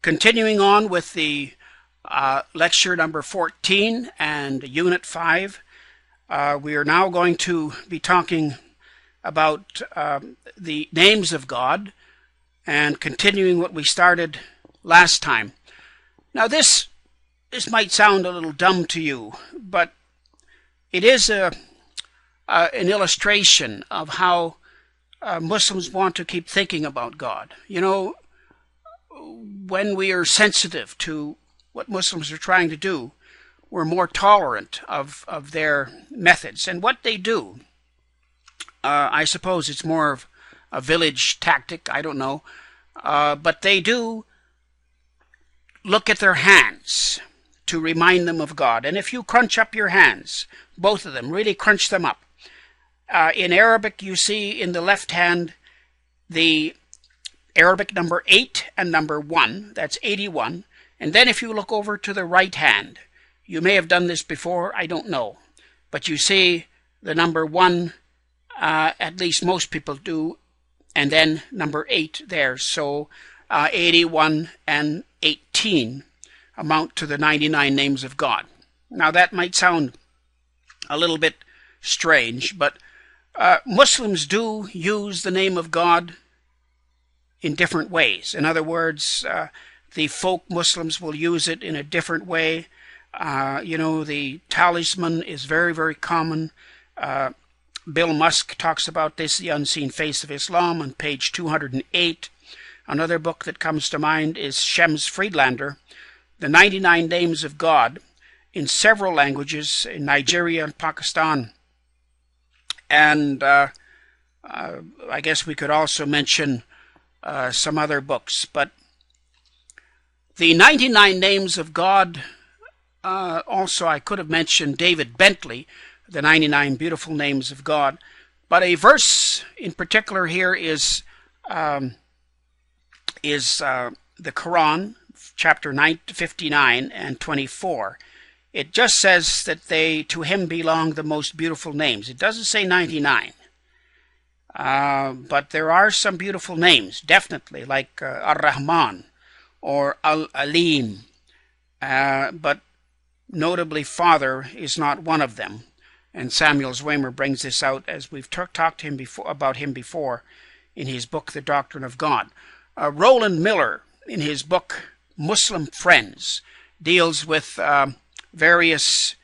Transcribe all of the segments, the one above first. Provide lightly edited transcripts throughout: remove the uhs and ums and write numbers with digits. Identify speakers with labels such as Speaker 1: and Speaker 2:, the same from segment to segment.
Speaker 1: Continuing on with the lecture number 14 and unit 5, we are now going to be talking about the names of God and continuing what we started last time. Now this might sound a little dumb to you, but it is an illustration of how Muslims want to keep thinking about God. You know, when we are sensitive to what Muslims are trying to do, we're more tolerant of their methods. And what they do, I suppose it's more of a village tactic, I don't know, but they do look at their hands to remind them of God. And if you crunch up your hands, both of them, really crunch them up. In Arabic, you see in the left hand the Arabic number 8 and number 1. That's 81. And then if you look over to the right hand, you may have done this before, I don't know. But you see the number 1, at least most people do, and then number 8 there. So 81 and 18 amount to the 99 names of God. Now that might sound a little bit strange, but Muslims do use the name of God in different ways. In other words, the folk Muslims will use it in a different way. The talisman is very, very common. Bill Musk talks about this, The Unseen Face of Islam, on page 208. Another book that comes to mind is Shem's Friedlander, The 99 Names of God, in several languages, in Nigeria and Pakistan. And I guess we could also mention some other books. But the 99 Names of God, also I could have mentioned David Bentley, The 99 Beautiful Names of God. But a verse in particular here is the Quran, chapter 59 and 24. It just says that to him belong the most beautiful names. It doesn't say 99. But there are some beautiful names, definitely, like Ar-Rahman or Al-Alim. But notably, Father is not one of them. And Samuel Zwemer brings this out, as we've talked to him about him before in his book, The Doctrine of God. Roland Miller, in his book, Muslim Friends, deals with various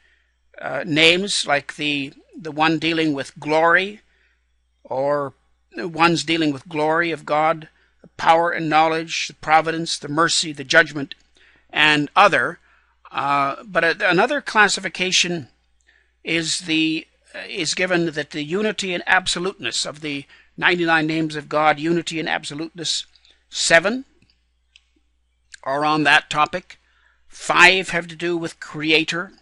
Speaker 1: names, like the one dealing with glory, or the ones dealing with glory of God, the power and knowledge, the providence, the mercy, the judgment, and other. But another classification is given that the unity and absoluteness of the 99 names of God, unity and absoluteness, 7 are on that topic. 5 have to do with Creator,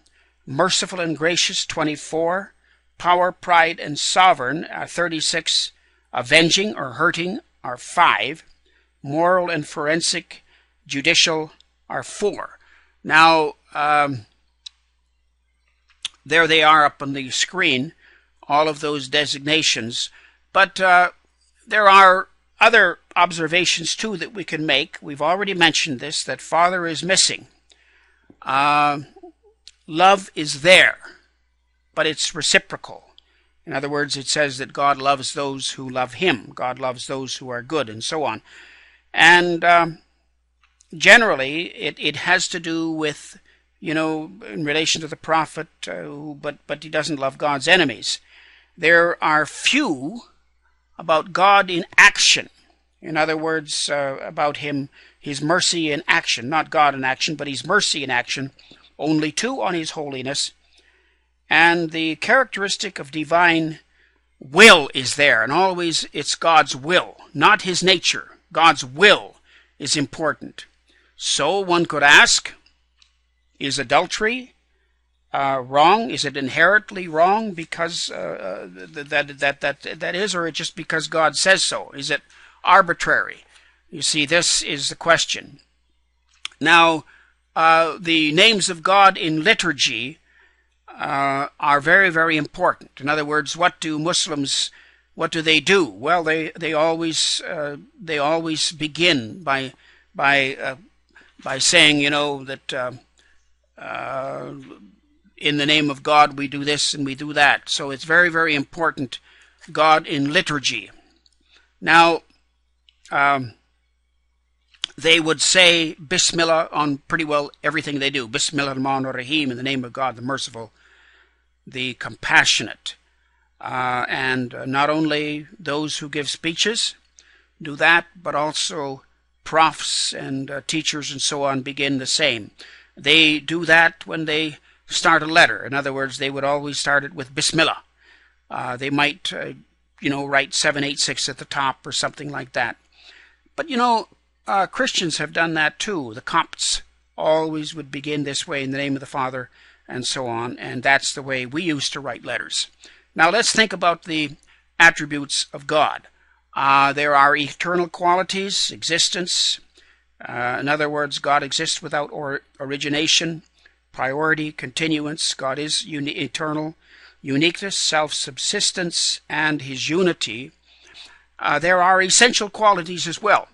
Speaker 1: merciful and gracious, 24, power, pride, and sovereign, 36, avenging or hurting are 5, moral and forensic, judicial are 4. Now, there they are up on the screen, all of those designations. But there are other observations, too, that we can make. We've already mentioned this, that Father is missing. Love is there, but it's reciprocal. In other words, it says that God loves those who love Him. God loves those who are good, and so on. And generally, it has to do with, in relation to the prophet, but he doesn't love God's enemies. There are few about God in action. In other words, about His mercy in action. Not God in action, but His mercy in action. Only 2 on His holiness. And the characteristic of divine will is there. And always it's God's will, not His nature. God's will is important. So one could ask, is adultery wrong? Is it inherently wrong because that is, or just because God says so? Is it arbitrary? You see, this is the question. Now, the names of God in liturgy are very, very important. In other words, what do Muslims what do? Well, they always begin by by saying, that in the name of God we do this and we do that. So it's very, very important, God in liturgy. Now, they would say Bismillah on pretty well everything they do. Bismillah ar-Rahman ar-Rahim, in the name of God, the merciful, the compassionate. And not only those who give speeches do that, but also profs and teachers and so on begin the same. They do that when they start a letter. In other words, they would always start it with Bismillah. They might, write 786 at the top or something like that. But, Christians have done that too. The Copts always would begin this way, in the name of the Father, and so on. And that's the way we used to write letters. Now let's think about the attributes of God. There are eternal qualities, existence. In other words, God exists without origination, priority, continuance. God is eternal, uniqueness, self-subsistence, and his unity. There are essential qualities as well.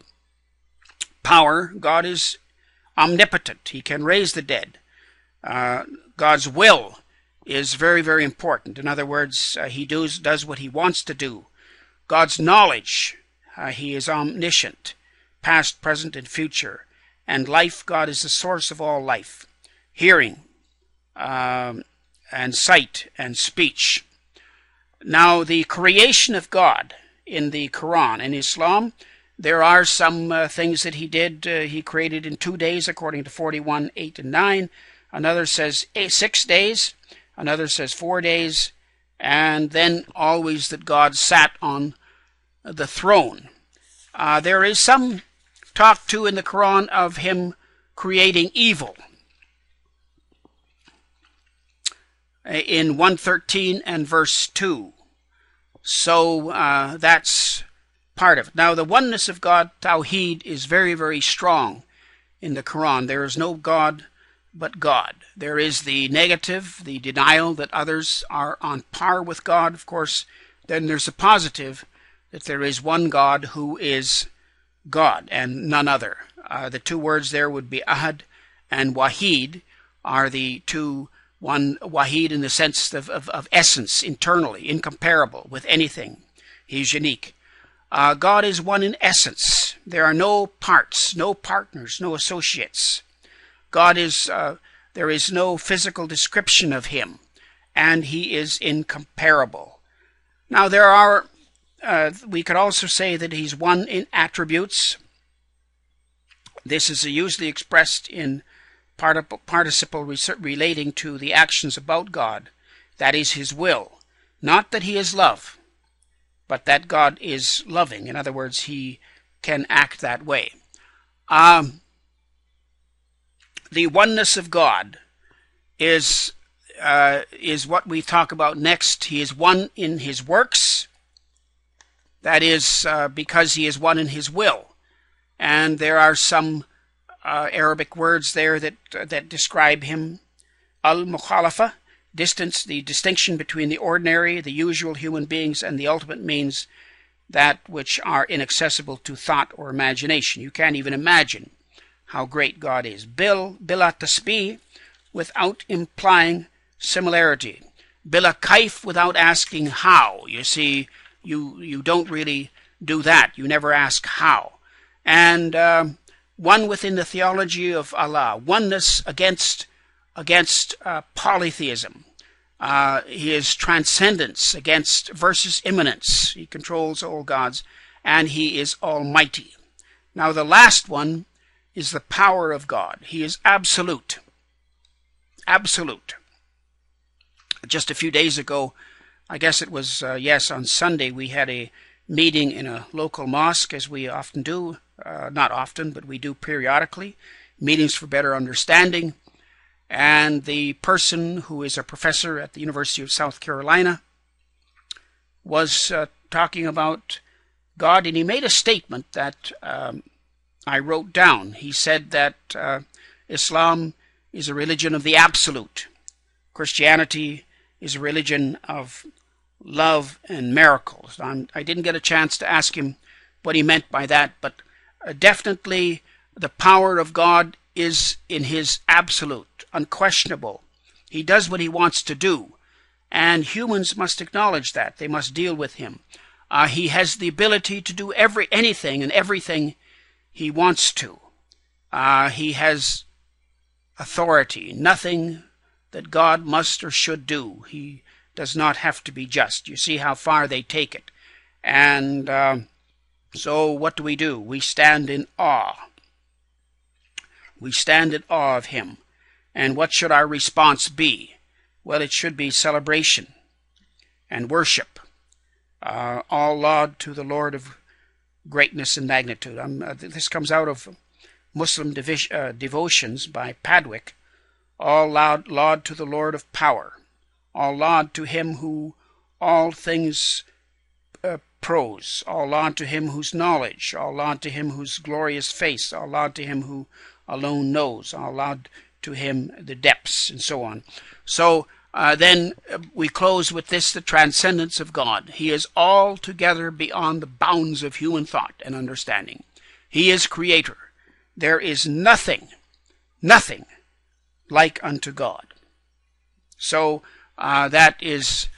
Speaker 1: Power, God is omnipotent. He can raise the dead. God's will is very, very important. In other words, he does what he wants to do. God's knowledge, he is omniscient, past, present, and future. And life, God is the source of all life. Hearing, and sight, and speech. Now, the creation of God in the Quran and Islam, there are some things that he did. He created in 2 days, according to 41, 8, and 9. Another says 6 days. Another says 4 days. And then always that God sat on the throne. There is some talk, too, in the Quran of him creating evil. In 113 and verse 2. So that's part of it. Now, the oneness of God, Tawheed, is very, very strong in the Quran. There is no God but God. There is the negative, the denial that others are on par with God, of course. Then there's a positive, that there is one God who is God and none other. The two words there would be Ahad and Wahid are the two. One, Wahid in the sense of essence, internally, incomparable with anything. He's unique. God is one in essence. There are no parts, no partners, no associates. God is, there is no physical description of him, and he is incomparable. Now there are, we could also say that he's one in attributes. This is usually expressed in participle relating to the actions about God. That is his will. Not that he is love, but that God is loving. In other words, he can act that way. The oneness of God is what we talk about next. He is one in his works. That is because he is one in his will. And there are some Arabic words there that describe him. Al-Mukhalafa, distance, the distinction between the ordinary, the usual human beings, and the ultimate means that which are inaccessible to thought or imagination. You can't even imagine how great God is. Bila tasbih, without implying similarity. Bila kaif, without asking how. You see, you don't really do that. You never ask how. And one within the theology of Allah. Oneness against polytheism. His transcendence versus immanence. He controls all gods, and he is almighty. Now the last one is the power of God. He is absolute. Absolute. Just a few days ago, I guess it was, on Sunday, we had a meeting in a local mosque, as we often do. Not often, but we do periodically. Meetings for better understanding. And the person who is a professor at the University of South Carolina was talking about God, and he made a statement that I wrote down. He said that Islam is a religion of the absolute. Christianity is a religion of love and miracles. I didn't get a chance to ask him what he meant by that, but definitely the power of God is in his absolute, unquestionable. He does what he wants to do, and humans must acknowledge that. They must deal with him. He has the ability to do anything and everything he wants to. He has authority. Nothing that God must or should do. He does not have to be just. You see how far they take it. And so what do? We stand in awe. We stand in awe of him. And what should our response be? Well, it should be celebration and worship. All laud to the Lord of greatness and magnitude. This comes out of Muslim devotions by Padwick. All laud to the Lord of power. All laud to him who all things prose. All laud to him whose knowledge. All laud to him whose glorious face. All laud to him who alone knows. All laud to him the depths, and so on. So then we close with this, the transcendence of God. He is altogether beyond the bounds of human thought and understanding. He is creator. There is nothing like unto God. So that is